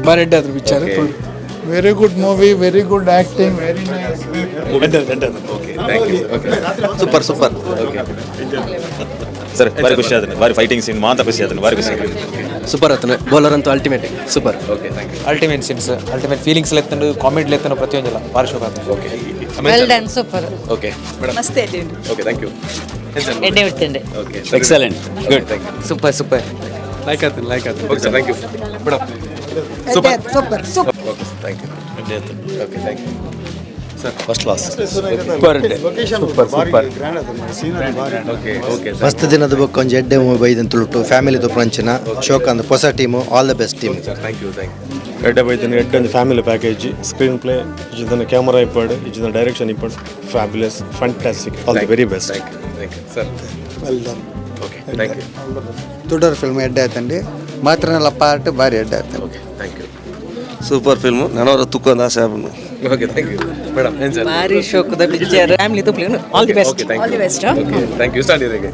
ಬಾರಿ ಅಡ್ಡ ಅದ್ರ picture. Very good movie, very good acting, very nice. Super super. Okay sir, ಭಾರಿ ಖುಷಿ ಆದ್ರೆ, ಭಾರಿ ಫೈಟಿಂಗ್ ಸೀನ್ ಮಾತ್ರ ಖುಷಿ ಆದ್ರೆ, ಭಾರಿ ಖುಷಿ ಆದ್ರೆ. ಸೂಪರ್ ಆತನ ಬೌಲರ್ ಅಂತೂ ultimate super. Okay, thank you. Ultimate scenes, ultimate feelings ಲೆತ್ತಂಡು ಕಾಮಿಡಿ ಲೆತ್ತಂಡು ಪ್ರತಿಯೊಂದಿಲ್ಲ ಭಾರಿ ಶೋಕ ಆಗ್ತದೆ. Okay, well done, super. Okay madam. ಮಸ್ತ್ ಎಡ್ಡೆ ಓಕೆ, ಥ್ಯಾಂಕ್ ಯು. ಎಡ್ಡೆ ಬಿಡ್ತೇನೆ. Okay, excellent, good, thank you. Super super. Like ಆಯ್ತು, ಲೈಕ್ ಆಯ್ತು. Okay sir, thank you madam. Super super super. Okay, thank you. Okay, thank you sir. First class. Super super. Okay okay sir. ಮಸ್ತ್ ದಿನದ book ಒಂಜಿ ಎಡ್ಡೆ movie ಬೈದನ್ ತುಳುಟು family ತೂಪುನಂಚಿನ ಶೋಕ ಅಂದ್ ಹೊಸ team, all the best team. Sir, thank you, thank you. ಎಡ್ಡೆ ಬೈತನ ಎಡ್ಡೆ ಫ್ಯಾಮಿಲಿ ಪ್ಯಾಕೇಜ್, ಸ್ಕ್ರೀನ್ ಪ್ಲೇ ಇಜ್ಜಿನ ಕ್ಯಾಮರಾ ಇಪ್ಪಡು, ಇಜ್ಜಿನ ಡೈರೆಕ್ಷನ್ ಇಪ್ಪಡು, fabulous, fantastic, all the very best. Thank you, thank you sir. Well done. Okay, thank you. ತುಡರ್ film ಎಡ್ಡೆ ಆಯ್ತಂడి, ಮಾತ್ರನೆಲ್ಲ ಪಾರ್ಟ್ ಬಾರಿ ಎಡ್ಡೆ ಆಯ್ತು. Okay, thank you. Super film, ನನವರ ತುಕ್ಕೊಂದು ಆಸೆ ಆಪನು. Okay, thank you madam. ಏನು ಸರ್? ಭಾರಿ ಶೋಕದ ಪಿಕ್ಚರ್, ಫ್ಯಾಮಿಲಿ ತೂಪ್ಲೇನು all the best. Okay, thank all the you. Best. Okay, thank you. Start ಇರಿಗೆ.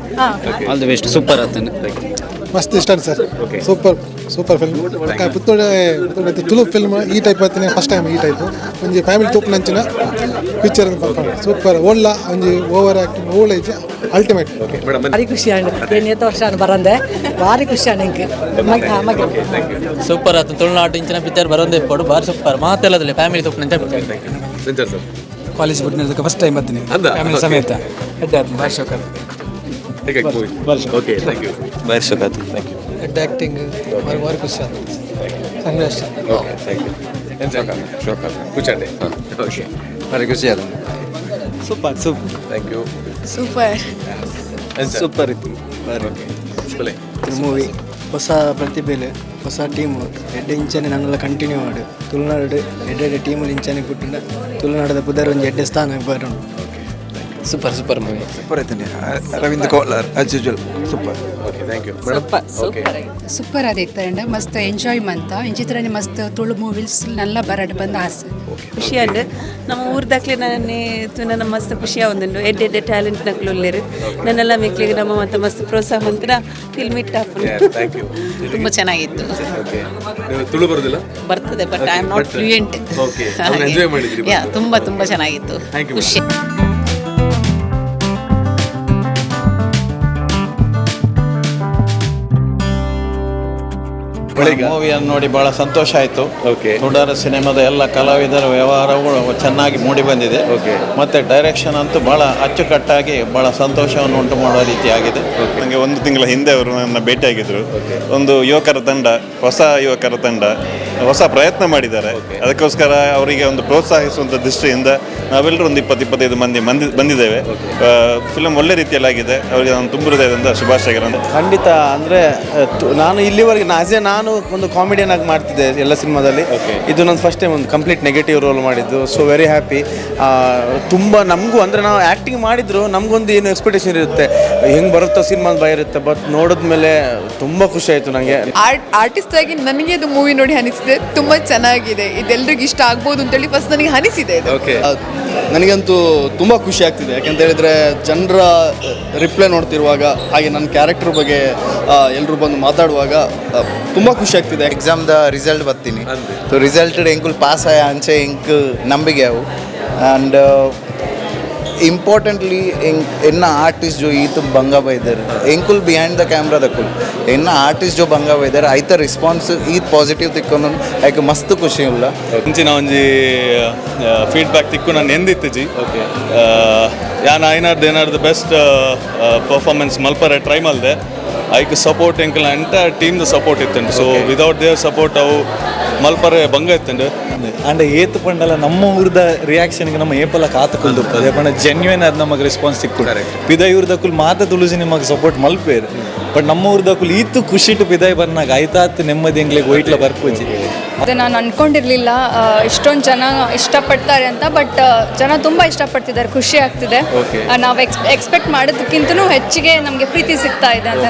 Okay, all the best, super ಆತನ. Thank you. ಮಸ್ತ್ ಇಷ್ಟ sir. Okay. Super film. Puttur Tulu film ಈ type ಆಯ್ತಾನೆ ಫಸ್ಟ್ ಟೈಮ್ ಈ ಟೈಪ್ ಒಂಜಿ family ತೂಪುನಂಚಿನ ಪಿಕ್ಚರ್ ಸೂಪರ್. ಒಳ್ಳ ಒಂಜಿ over acting old age ultimate. Okay madam. ಭಾರಿ ಖುಷಿ ಆಂಡ್ ಏನೇತ ವರ್ಷ ಬರಂದೆ ಭಾರಿ ಖುಷಿ ಆಂಡ್ ಇಂಕ್ ಓಕೆ, ಥ್ಯಾಂಕ್ ಯು. ಸೂಪರ್ ಆತ ತುಳುನಾಡು ಇಂಚಿನ ಪಿಕ್ಚರ್ ಬರೋದೇ ಪಡು ಭಾರಿ ಸೂಪರ್ ಮಾತೆಲ್ಲದಲ್ಲಿ ಫ್ಯಾಮಿಲಿ ತೂಪನಂಚ picture. Thank you sir. College ಬಿಟ್ಟಿದ್ದಕ್ಕೆ ಫಸ್ಟ್ ಟೈಮ್ ಬರ್ತೀನಿ ಅಂದ? Family Okay. ಸಮೇತ. ಅಡ್ಡ ಆಯ್ತು, ಭಾರಿ ಶೋಕ ಆಯ್ತು. ಹೇಗೆ ಮೂವಿ? Okay, thank you. ಭಾರಿ ಶೋಕ ಆತ. Thank you. ಅಡ್ಡ ಆ್ಯಕ್ಟಿಂಗ್ ಭಾರಿ ಖುಷಿ ಆಯ್ತು. ಸಂಘರ್ಷ. Okay, thank you. ಏನು ಶೋಕ ಕೂಚಂಡೆ. ಓಕೆ, ಭಾರಿ ಖುಷಿ ಆತ. Super super. Thank you. Super. Super ಇತ್ತು. ಓಕೆ, ಸ್ಕೂಲೇ. ಮೂವಿ ಹೊಸ ಪ್ರತಿಭೆಲೆ ಹೊಸ ಟೀಮು ಎಡ್ಡೆ ಇಂಚನೆ ನನ್ನೆಲ್ಲ ಕಂಟಿನ್ಯೂ ಮಾಡು ತುಳುನಾಡು ಎಡ್ಡೆ ಟೀಮಲ್ಲಿ ಇಂಚನೆ ಕೊಟ್ಟಿಲ್ಲ ತುಳುನಾಡದ ಪುದರ್ ಒಂದು ಎಡ್ಡೆ ಸ್ಥಾನ ಬರೋಣ. Super super movie. ಸೂಪರ್ ಆಯ್ತಾನೆ. Ravindra Kolar as usual super. Okay, thank you madam. Okay, super ಆದಿತ್ತಂಡ ಮಸ್ತ್ ಎಂಜಾಯ್ ಮಂತ ಇಂಚಿತ್ರನೆ ಮಸ್ತ್ ತುಳು ಮೂವೀಸ್ ನಲ್ಲ ಬರಡ್ ಬಂದ ಆಸೆ ಖುಷಿ ಆಂಡ್ ನಮ್ಮ ಊರ್ದಾಕ್ಲೆ ನನ್ನ ಮಸ್ತ್ ಖುಷಿ ಆವೊಂದುಂಡು ಎಡ್ಡೆ ಟ್ಯಾಲೆಂಟ್ ನಕ್ಲು ಉಳ್ಳೇರು ನನ್ನೆಲ್ಲ ಮೆಕ್ಲಿಗೆ ನಮ್ಮ ಮತ್ತೆ ಮಸ್ತ್ ಪ್ರೋತ್ಸಾಹ ಮಂತ್ರ ಫಿಲ್ಮ್ ಇಟ್ ಹಾಪುಂಡು. Thank you. ತುಂಬ ಚೆನ್ನಾಗಿತ್ತು. ಓಕೆ, ನೀವು ತುಳು ಬರೋದಿಲ್ಲ? ಬರ್ತದೆ but I am not fluent. Okay, ಅದನ್ನ ಎಂಜಾಯ್ ಮಾಡಿದ್ರಿ? ಯಾ, ತುಂಬ ಚೆನ್ನಾಗಿತ್ತು. Thank you. ಖುಷಿ. ಮೂವಿಯನ್ನು ನೋಡಿ ಬಹಳ ಸಂತೋಷ ಆಯಿತು. ಓಕೆ. ತುಡಾರ ಸಿನಿಮಾದ ಎಲ್ಲ ಕಲಾವಿದರ ವ್ಯವಹಾರಗಳು ಚೆನ್ನಾಗಿ ಮೂಡಿ ಬಂದಿದೆ. ಓಕೆ. ಮತ್ತೆ ಡೈರೆಕ್ಷನ್ ಅಂತೂ ಬಹಳ ಅಚ್ಚುಕಟ್ಟಾಗಿ ಬಹಳ ಸಂತೋಷವನ್ನು ಉಂಟು ಮಾಡುವ ರೀತಿಯಾಗಿದೆ. ನನಗೆ ಒಂದು ತಿಂಗಳ ಹಿಂದೆ ಅವರು ನನ್ನ ಭೇಟಿಯಾಗಿದ್ದರು. ಒಂದು ಯುವಕರ ತಂಡ, ಹೊಸ ಯುವಕರ ತಂಡ ಹೊಸ ಪ್ರಯತ್ನ ಮಾಡಿದ್ದಾರೆ. ಅದಕ್ಕೋಸ್ಕರ ಅವರಿಗೆ ಒಂದು ಪ್ರೋತ್ಸಾಹಿಸುವಂಥ ದೃಷ್ಟಿಯಿಂದ ನಾವೆಲ್ಲರೂ ಒಂದು 20-25 ಮಂದಿ ಬಂದಿದ್ದೇವೆ. ಫಿಲಮ್ ಒಳ್ಳೆ ರೀತಿಯಲ್ಲಾಗಿದೆ. ಅವರಿಗೆ ನಾನು ತುಂಬ ಹೃದಯದಿಂದ ಶುಭಾಶಯಗಳನ್ನು. ಖಂಡಿತ ಅಂದರೆ ನಾನು ಇಲ್ಲಿವರೆಗೆ ನಾನು ಒಂದು ಕಾಮಿಡಿಯನ್ ಆಗಿ ಮಾಡ್ತಿದ್ದೆ ಎಲ್ಲ ಸಿನಿಮಾದಲ್ಲಿ. ಇದು ನನ್ನ ಫಸ್ಟ್ ಟೈಮ್ ಒಂದು ಕಂಪ್ಲೀಟ್ ನೆಗೆಟಿವ್ ರೋಲ್ ಮಾಡಿದ್ದು. So very happy. ತುಂಬ ನಮಗೂ ಅಂದರೆ ನಾವು ಆ್ಯಕ್ಟಿಂಗ್ ಮಾಡಿದ್ರು ನಮಗೊಂದು ಏನು ಎಕ್ಸ್ಪೆಕ್ಟೇಷನ್ ಇರುತ್ತೆ, ಹೆಂಗೆ ಬರುತ್ತೋ ಸಿನಿಮಾ ಭಯ ಇರುತ್ತೆ. ಬಟ್ ನೋಡಿದ್ಮೇಲೆ ತುಂಬ ಖುಷಿ ಆಯಿತು ನನಗೆ. ಆರ್ಟಿಸ್ಟ್ ಆಗಿ ನನಗೆ ಇದು ಮೂವಿ ನೋಡಿ ಅನಿಸಿದೆ ತುಂಬಾ ಚೆನ್ನಾಗಿದೆ, ಇದೆಲ್ಲರಿಗೂ ಇಷ್ಟ ಆಗ್ಬೋದು ಅಂತೇಳಿ ಫಸ್ಟ್ ನನಗೆ ಅನಿಸಿದೆ ಇದು. ಓಕೆ, ನನಗಂತೂ ತುಂಬ ಖುಷಿ ಆಗ್ತಿದೆ. ಯಾಕೆಂತ ಹೇಳಿದರೆ ಜನರ ರಿಪ್ಲೈ ನೋಡ್ತಿರುವಾಗ ಹಾಗೆ ನನ್ನ ಕ್ಯಾರೆಕ್ಟರ್ ಬಗ್ಗೆ ಎಲ್ಲರೂ ಬಂದು ಮಾತಾಡುವಾಗ ತುಂಬ ಖುಷಿ ಆಗ್ತಿದೆ. ಎಕ್ಸಾಮ್ದ ರಿಸಲ್ಟ್ ಬರ್ತೀನಿ. ಸೊ ರಿಸಲ್ಟ್ ಎಂಕುಲ್ ಪಾಸ್ ಆಯ ಅಂಚೆ ಇಂಕ್ ನಂಬಿಕೆ ಅವು. ಆ್ಯಂಡ್ ಇಂಪಾರ್ಟೆಂಟ್ಲಿ ಎನ್ನ ಆರ್ಟಿಸ್ಟ್ ಜೋ ಈತ ಬಂಗ ಬೈದರು ಎಂಕುಲ್ ಬಿಹೈಂಡ್ ದ ಕ್ಯಾಮ್ರಾ ದಕ್ಕುಲ್ ಎನ್ನ ಆರ್ಟಿಸ್ಟ್ ಜೋ ಬಂಗ ಬೈದರು ಐತ ರೆಸ್ಪಾನ್ಸ್ ಈತ್ ಪಾಸಿಟಿವ್ ತಿಕ್ಕೊಂಡು ಐಕೆ ಮಸ್ತ್ ಖುಷಿ ಇಲ್ಲ. ಇಂಚಿನ ಒಂಜಿ ಫೀಡ್ಬ್ಯಾಕ್ ತಿಕ್ಕು ನಾನು ಎಂದಿತ್ತು ಜಿ. ಓಕೆ, ಯಾನ್ ಏನಾರ್ದು ಬೆಸ್ಟ್ ಪರ್ಫಾರ್ಮೆನ್ಸ್ ಮಲ್ಪರೆ ಟ್ರೈ ಮಲ್ದೆ. ಐಕ್ ಸಪೋರ್ಟ್ ಎಂಕಲ್ ಎಂಟೈರ್ ಟೀಮ್ದು ಸಪೋರ್ಟ್ ಇತ್ತಂಡು. ಸೊ ವಿದೌಟ್ ದೇರ್ ಸಪೋರ್ಟ್ ಅವು ಮಲ್ಪರೆ ಬಂಗ ಇತ್ತಂಡು. ಅಂಡ್ ಏತು ಪಂಡಲ ನಮ್ಮ ಊರ್ದ ರಿಯಾಕ್ಷನ್ಗೆ ನಮ್ಮ ಏಪಲ ಕಾತುಕೊಂಡು ಅದೇ ಪಂಡ ಜೆನ್ಯೂನ್ ಅದು ನಮಗೆ ರೆಸ್ಪಾನ್ಸ್ ಸಿಕ್ಕು. ಪಿದ ಇವ್ರದಕ್ಕೂ ಮಾತ ತುಳುಸಿ ನಿಮಗೆ ಸಪೋರ್ಟ್ ಮಲ್ಪೇರು. ಬಟ್ ನಮ್ಮ ಊರ್ದಕ್ಕೂ ಈತು ಖುಷಿಟ್ಟು ಪಿದಾಯ್ ಬಂದಾಗ ಆಯ್ತಾತ್ ನೆಮ್ಮದಿ ಎಂಗ್ಲಿಗೆ ಒಯ್ಟ್ಲ ಬರ್ಪೂಜಿ. ಅದು ನಾನು ಅನ್ಕೊಂಡಿರಲಿಲ್ಲ ಇಷ್ಟೊಂದು ಜನ ಇಷ್ಟಪಡ್ತಾರೆ ಅಂತ. ಬಟ್ ಜನ ತುಂಬ ಇಷ್ಟಪಡ್ತಿದ್ದಾರೆ, ಖುಷಿ ಆಗ್ತಿದೆ. ನಾವು ಎಕ್ಸ್ಪೆಕ್ಟ್ ಮಾಡೋದಕ್ಕಿಂತನೂ ಹೆಚ್ಚಿಗೆ ನಮಗೆ ಪ್ರೀತಿ ಸಿಗ್ತಾ ಇದೆ ಅಂತ.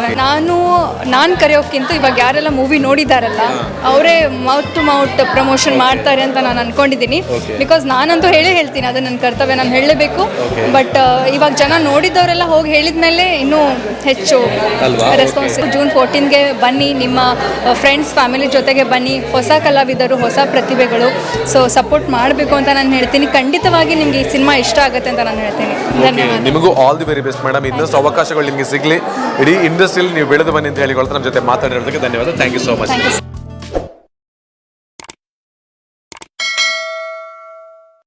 ನಾನು ಕರೆಯೋಕ್ಕಿಂತ ಇವಾಗ ಯಾರೆಲ್ಲ ಮೂವಿ ನೋಡಿದಾರಲ್ಲ ಅವರೇ ಮೌತ್ ಟು ಮೌತ್ ಪ್ರಮೋಷನ್ ಮಾಡ್ತಾರೆ ಅಂತ ನಾನು ಅನ್ಕೊಂಡಿದ್ದೀನಿ. ಬಿಕಾಸ್ ನಾನಂತೂ ಹೇಳ್ತೀನಿ, ಅದು ನನ್ನ ಕರ್ತವ್ಯ, ನಾನು ಹೇಳಲೇಬೇಕು. ಬಟ್ ಇವಾಗ ಜನ ನೋಡಿದವರೆಲ್ಲ ಹೋಗಿ ಹೇಳಿದ್ಮೇಲೆ ಇನ್ನೂ ಹೆಚ್ಚು ರೆಸ್ಪಾನ್ಸ್. ಜೂನ್ 14ಗೆ ಬನ್ನಿ, ನಿಮ್ಮ ಫ್ರೆಂಡ್ಸ್ ಫ್ಯಾಮಿಲಿ ಜೊತೆಗೆ ಬನ್ನಿ, ಹೊಸ ಕಲಾವಿದರು, ಹೊಸ ಪ್ರತಿಭೆಗಳು. ಸೊ ಸಪೋರ್ಟ್ ಮಾಡಬೇಕು ಅಂತ ನಾನು ಹೇಳ್ತೀನಿ. ಖಂಡಿತವಾಗಿ ನಿಮಗೆ ಈ ಸಿನಿಮಾ ಇಷ್ಟ ಆಗುತ್ತೆ ಅಂತ ನಾನು ಹೇಳ್ತೀನಿ. ಧನ್ಯವಾದ. ನಿಮಗೂ all the very best madam. ಇನ್ನಷ್ಟು ಅವಕಾಶಗಳು ನಿಮಗೆ ಸಿಗಲಿ, ಇಡೀ ಇಂಡಸ್ಟ್ರಿಯಲ್ಲಿ ನೀವು ಬೆಳೆದು ಬನ್ನಿ ಅಂತ ಹೇಳಿಕೊಳ್ತಾ ನಮ್ಮ ಜೊತೆ ಮಾತಾಡಿರೋದಕ್ಕೆ ಧನ್ಯವಾದ. Thank you so much.